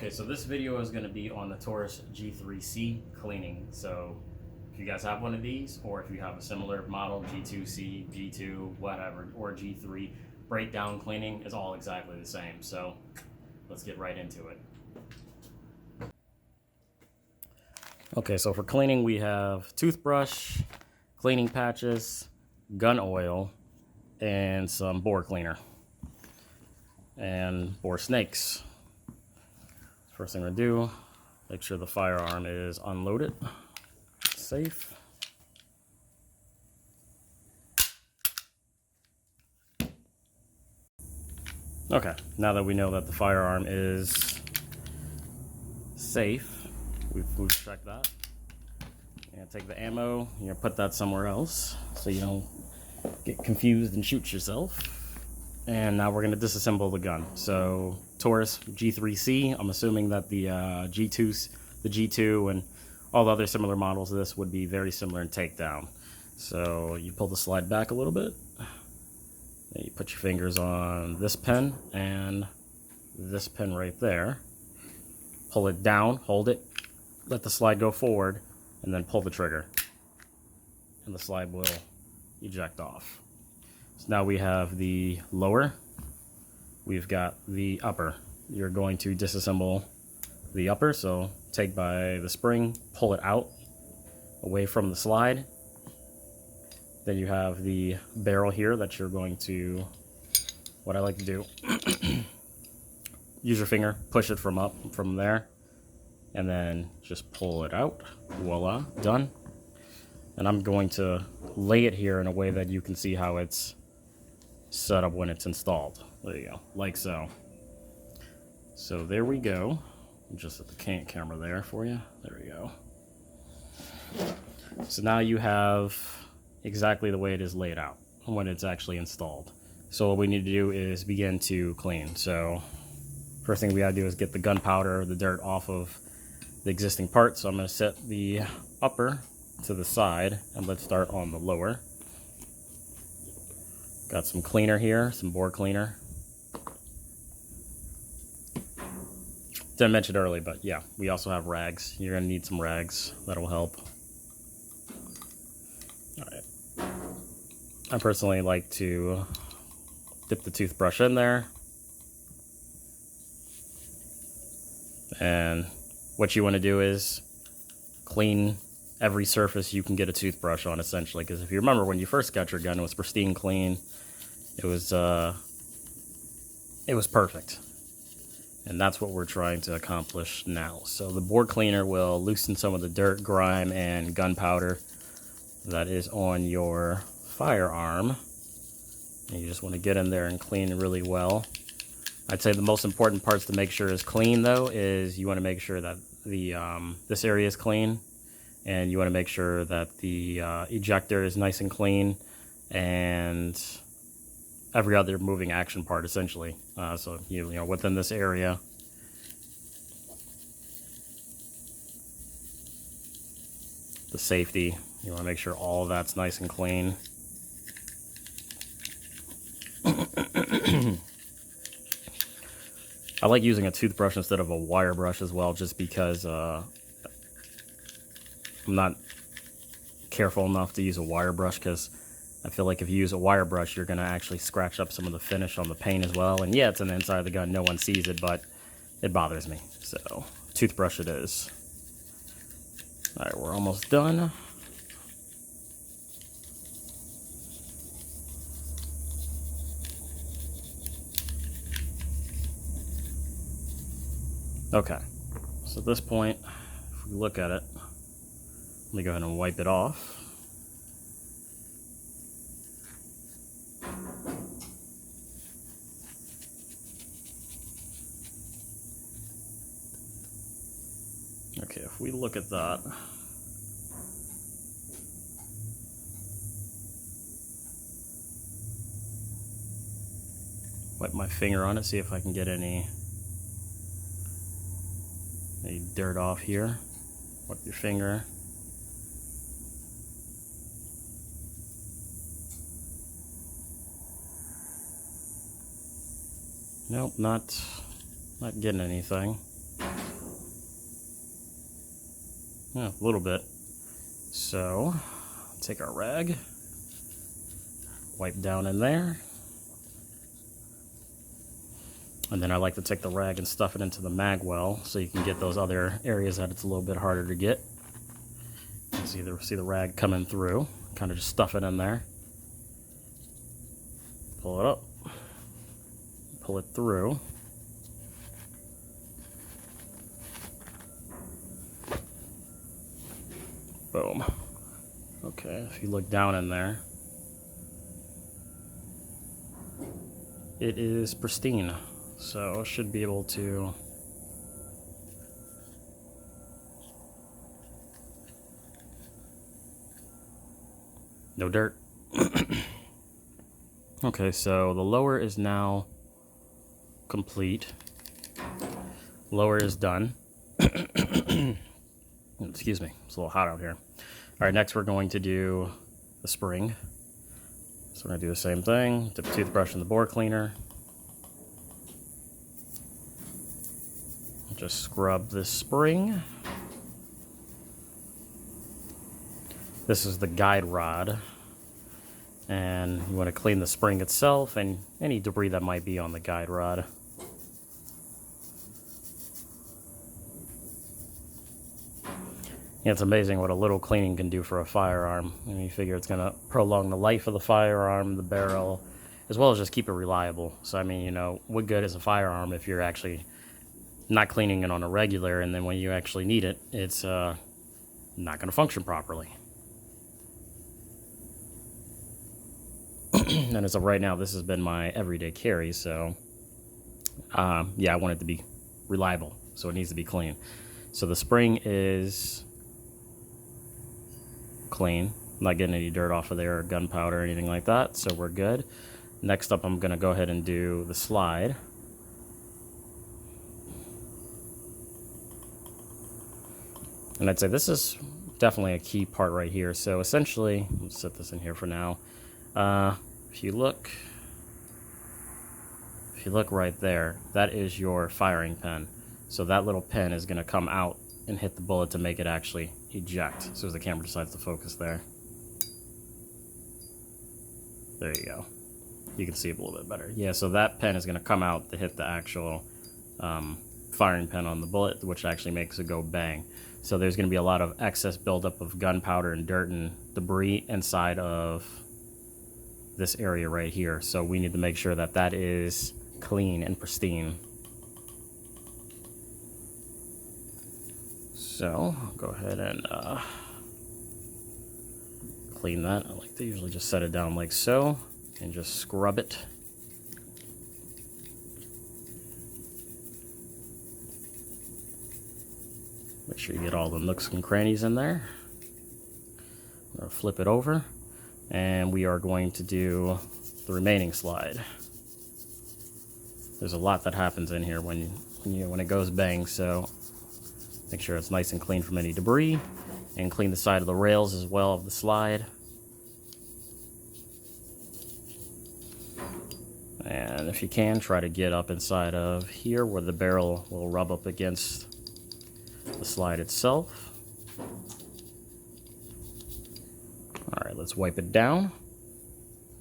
Okay, so this video is going to be on the Taurus G3C cleaning. So if you guys have one of these, or if you have a similar model, G2C, G2, whatever, or G3, breakdown cleaning is all exactly the same. So let's get right into it. Okay, so for cleaning we have toothbrush, cleaning patches, gun oil, and some bore cleaner and bore snakes. First thing we're gonna do, make sure the firearm is unloaded, safe. Okay, now that we know that the firearm is safe, we've checked that. You're gonna take the ammo, you're gonna put that somewhere else so you don't get confused and shoot yourself. And now we're going to disassemble the gun. So Taurus G3C, I'm assuming that the G2 and all the other similar models of this would be very similar in takedown. So you pull the slide back a little bit. And you put your fingers on this pin and this pin right there. Pull it down, hold it, let the slide go forward, and then pull the trigger. And the slide will eject off. So now we have the lower, we've got the upper. You're going to disassemble the upper, so take by the spring, pull it out away from the slide. Then you have the barrel here that you're going to, what I like to do, use your finger, push it from there, and then just pull it out. Voila, done. And I'm going to lay it here in a way that you can see how it's set up when it's installed. There you go, like so. So there we go. Just at the camera there for you. There we go. So now you have exactly the way it is laid out when it's actually installed. So what we need to do is begin to clean. So first thing we gotta do is get the gunpowder, the dirt off of the existing part. So I'm gonna set the upper to the side and let's start on the lower. Got some cleaner here, some bore cleaner. Didn't mention it earlier, but yeah, we also have rags. You're gonna need some rags, that'll help. All right. I personally like to dip the toothbrush in there. And what you wanna do is clean every surface you can get a toothbrush on, essentially, because if you remember when you first got your gun, it was pristine clean. It was perfect, and that's what we're trying to accomplish now. So the bore cleaner will loosen some of the dirt, grime, and gunpowder that is on your firearm, and you just want to get in there and clean really well. I'd say the most important parts to make sure is clean, though, is you want to make sure that the this area is clean. And you want to make sure that the ejector is nice and clean, and every other moving action part, essentially. So you know, within this area, the safety, you want to make sure all of that's nice and clean. I like using a toothbrush instead of a wire brush as well, just because I'm not careful enough to use a wire brush, because I feel like if you use a wire brush, you're going to actually scratch up some of the finish on the paint as well. And yeah, it's on the inside of the gun. No one sees it, but it bothers me. So, toothbrush it is. All right, we're almost done. Okay, so at this point, if we look at it, let me go ahead and wipe it off. Okay, if we look at that, wipe my finger on it, see if I can get any dirt off here. Wipe your finger. Nope, not getting anything. Yeah, a little bit. So, take our rag, wipe down in there. And then I like to take the rag and stuff it into the mag well so you can get those other areas that it's a little bit harder to get. You see the rag coming through, kind of just stuff it in there. Pull it up, pull it through. Boom. Okay, if you look down in there, it is pristine. So should be able to no dirt. Okay, so the lower is now complete. Lower is done. Excuse me, it's a little hot out here. All right, next we're going to do the spring. So we're going to do the same thing. Dip the toothbrush in the bore cleaner. Just scrub this spring. This is the guide rod. And you want to clean the spring itself and any debris that might be on the guide rod. Yeah, it's amazing what a little cleaning can do for a firearm. I mean, you figure it's going to prolong the life of the firearm, the barrel, as well as just keep it reliable. So, I mean, you know, what good is a firearm if you're actually not cleaning it on a regular, and then when you actually need it, it's not going to function properly. And as of right now, this has been my everyday carry, so yeah, I want it to be reliable, so it needs to be clean. So the spring is clean, not getting any dirt off of there or gunpowder or anything like that, so we're good. Next up, I'm going to go ahead and do the slide. And I'd say this is definitely a key part right here. So essentially, let's set this in here for now. If you look right there, that is your firing pin. So that little pin is going to come out and hit the bullet to make it actually eject. So as the camera decides to focus there. There you go. You can see it a little bit better. Yeah, so that pin is going to come out to hit the actual firing pin on the bullet, which actually makes it go bang. So there's going to be a lot of excess buildup of gunpowder and dirt and debris inside of this area right here. So we need to make sure that that is clean and pristine. So I'll go ahead and clean that. I like to usually just set it down like so and just scrub it. Make sure you get all the nooks and crannies in there. I'm going to flip it over, and we are going to do the remaining slide. There's a lot that happens in here when it goes bang, so make sure it's nice and clean from any debris, and clean the side of the rails as well of the slide. And if you can, try to get up inside of here where the barrel will rub up against the slide itself. Alright, let's wipe it down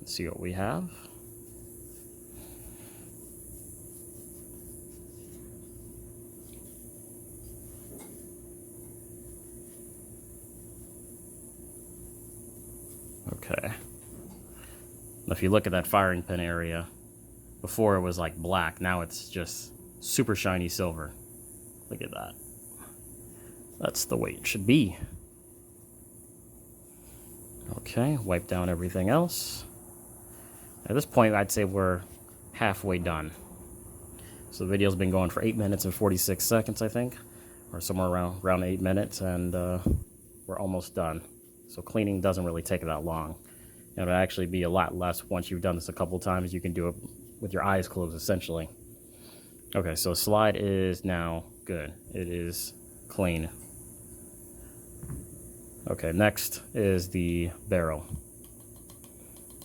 and see what we have. Okay. If you look at that firing pin area, before it was like black, now it's just super shiny silver. Look at that. That's the way it should be. Okay, wipe down everything else. At this point, I'd say we're halfway done. So the video's been going for 8 minutes and 46 seconds, I think, or somewhere around 8 minutes, and we're almost done. So cleaning doesn't really take that long. It'll actually be a lot less once you've done this a couple times. You can do it with your eyes closed, essentially. Okay, so slide is now good. It is clean. Okay, next is the barrel.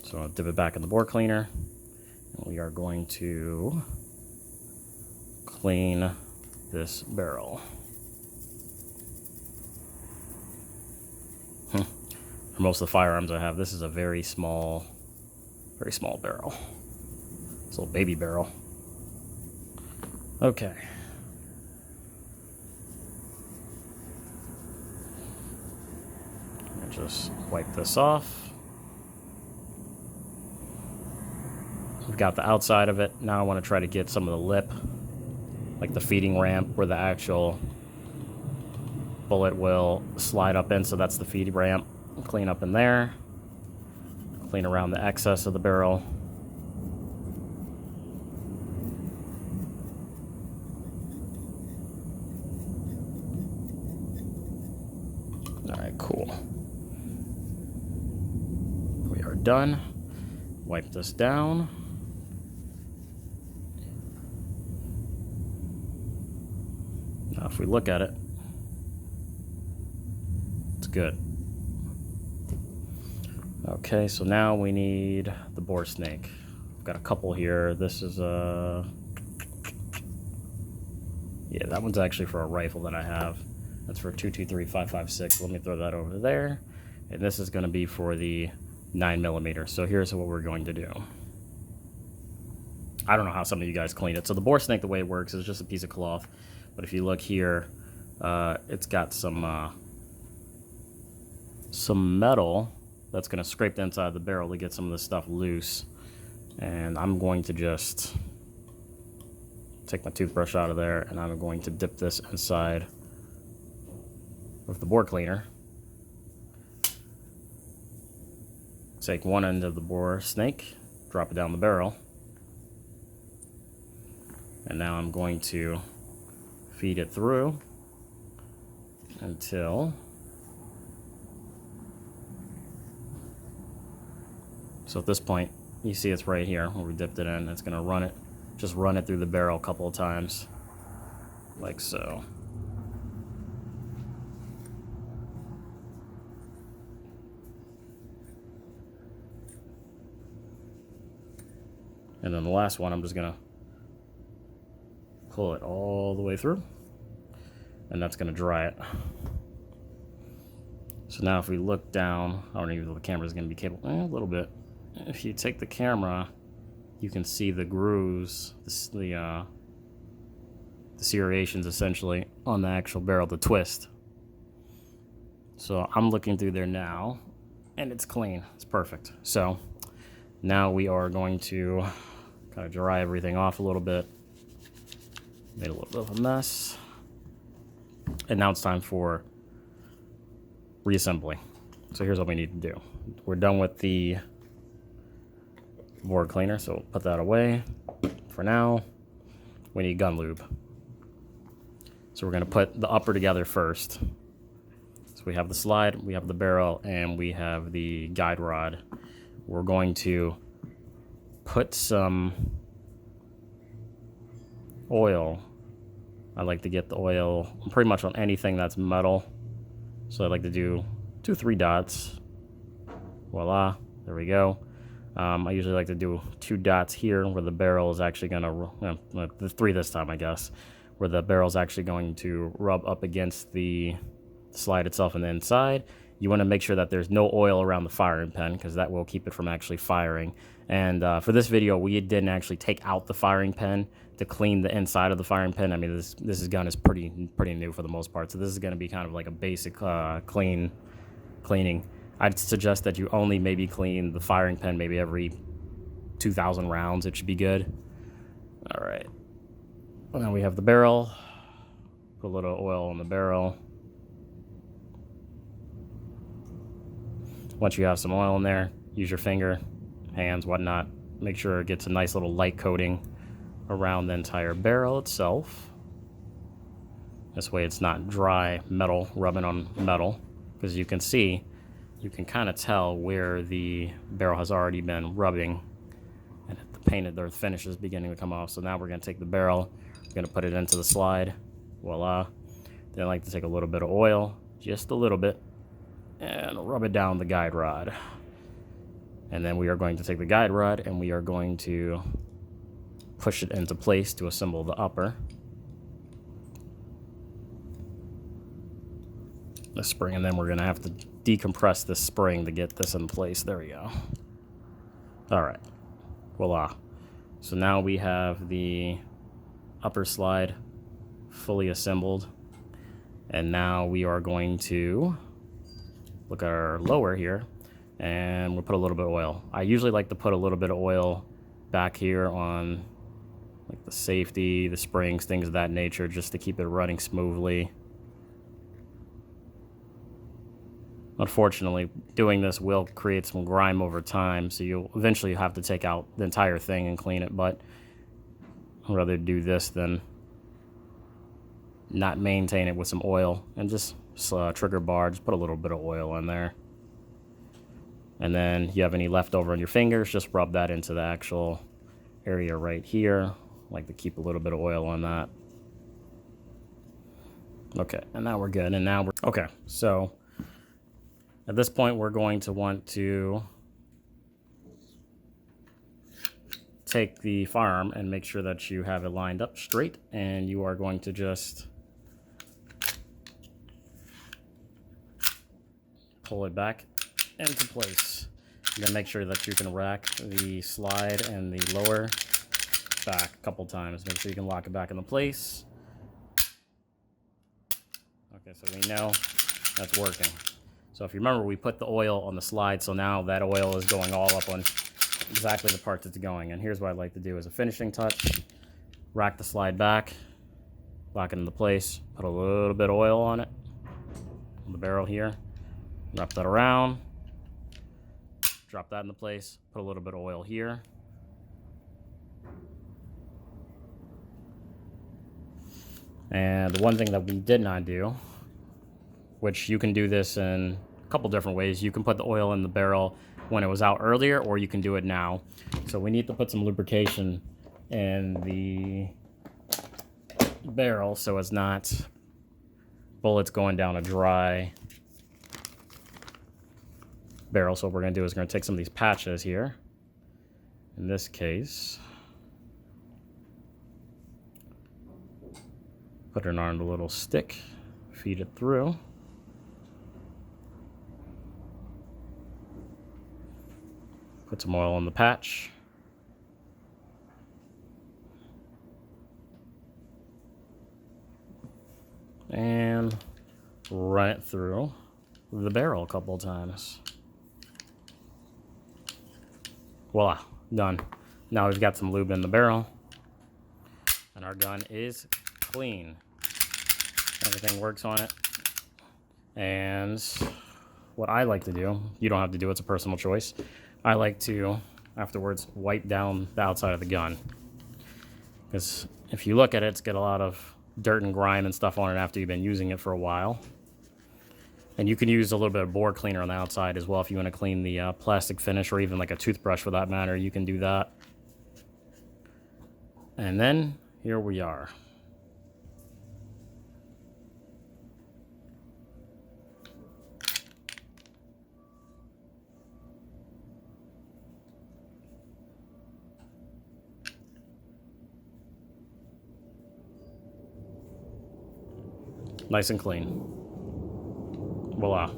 So I'll dip it back in the bore cleaner. And we are going to clean this barrel. For most of the firearms I have, this is a very small barrel. It's a little baby barrel. Okay. Just wipe this off. We've got the outside of it. Now I want to try to get some of the lip, like the feeding ramp where the actual bullet will slide up in. So that's the feed ramp. Clean up in there. Clean around the excess of the barrel. All right, cool. We are done. Wipe this down. Now if we look at it, it's good. Okay, so now we need the bore snake. I've got a couple here. This is a... yeah, that one's actually for a rifle that I have. That's for 223-556. Let me throw that over there. And this is going to be for the 9mm. So here's what we're going to do. I don't know how some of you guys clean it. So the bore snake, the way it works is just a piece of cloth. But if you look here, it's got some metal that's going to scrape the inside of the barrel to get some of this stuff loose. And I'm going to just take my toothbrush out of there, and I'm going to dip this inside with the bore cleaner. Take one end of the bore snake, drop it down the barrel, and now I'm going to feed it through until... so at this point, you see it's right here where we dipped it in. It's going to run it, just run it through the barrel a couple of times, like so. And then the last one, I'm just going to pull it all the way through, and that's going to dry it. So now if we look down, I don't even know if the camera is going to be capable, a little bit. If you take the camera, you can see the grooves, the serrations essentially on the actual barrel, the twist. So I'm looking through there now, and it's clean. It's perfect. So now we are going to kind of dry everything off a little bit. Made a little bit of a mess. And now it's time for reassembly. So here's what we need to do. We're done with the bore cleaner, so put that away. For now, we need gun lube. So we're going to put the upper together first. So we have the slide, we have the barrel, and we have the guide rod. We're going to put some oil. I like to get the oil pretty much on anything that's metal. So I like to do 2-3 dots. Voila, there we go. I usually like to do 2 dots here where the barrel is actually going to, 3 this time I guess, where the barrel is actually going to rub up against the slide itself on the inside. You want to make sure that there's no oil around the firing pin because that will keep it from actually firing. And for this video, we didn't actually take out the firing pin to clean the inside of the firing pin. I mean, this gun is pretty new for the most part, so this is going to be kind of like a basic cleaning. I'd suggest that you only maybe clean the firing pin maybe every 2,000 rounds. It should be good. All right. Well, now we have the barrel. Put a little oil on the barrel. Once you have some oil in there, use your finger, hands, whatnot. Make sure it gets a nice little light coating around the entire barrel itself. This way it's not dry metal rubbing on metal, because you can see, you can kind of tell where the barrel has already been rubbing and the painted or the finish is beginning to come off. So now we're going to take the barrel, we're going to put it into the slide. Voila. Then I like to take a little bit of oil, just a little bit, and rub it down the guide rod. And then we are going to take the guide rod and we are going to push it into place to assemble the upper. the spring, and then we're gonna have to decompress this spring to get this in place. There we go. All right, voila. So now we have the upper slide fully assembled, and now we are going to look at our lower here, and we'll put a little bit of oil. I usually like to put a little bit of oil back here on like the safety, the springs, things of that nature, just to keep it running smoothly. Unfortunately, doing this will create some grime over time, so you'll eventually have to take out the entire thing and clean it, but I'd rather do this than not maintain it with some oil. And just trigger bar, just put a little bit of oil in there. And then you have any leftover on your fingers, just rub that into the actual area right here. I like to keep a little bit of oil on that. Okay, and now we're good. And now we're okay. So at this point, we're going to want to take the firearm and make sure that you have it lined up straight, and you are going to just pull it back into place. You're gonna make sure that you can rack the slide and the lower back a couple times. Make sure you can lock it back into place. Okay, so we know that's working. So if you remember, we put the oil on the slide, so now that oil is going all up on exactly the part that's going. And here's what I'd like to do as a finishing touch. Rack the slide back, lock it into place, put a little bit of oil on it, on the barrel here, wrap that around, drop that into place, put a little bit of oil here. And the one thing that we did not do, which you can do this in a couple different ways. You can put the oil in the barrel when it was out earlier, or you can do it now. So we need to put some lubrication in the barrel so it's not bullets going down a dry barrel. So what we're going to do is we're going to take some of these patches here. In this case, put it on a little stick, feed it through. Put some oil on the patch. And run it through the barrel a couple of times. Voila, done. Now we've got some lube in the barrel, and our gun is clean. Everything works on it. And what I like to do, you don't have to do it, it's a personal choice. I like to, afterwards, wipe down the outside of the gun. Because if you look at it, it's got a lot of dirt and grime and stuff on it after you've been using it for a while. And you can use a little bit of bore cleaner on the outside as well if you want to clean the plastic finish, or even like a toothbrush for that matter. You can do that. And then here we are. Nice and clean. Voila.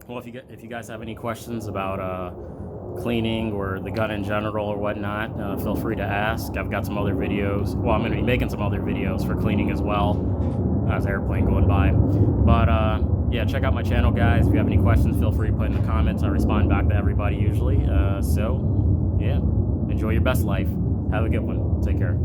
Well, if you guys have any questions about cleaning or the gun in general or whatnot, feel free to ask. I've got some other videos. Well, I'm going to be making some other videos for cleaning as well. There's an airplane going by. But yeah, check out my channel, guys. If you have any questions, feel free to put in the comments. I respond back to everybody usually. So yeah, enjoy your best life. Have a good one. Take care.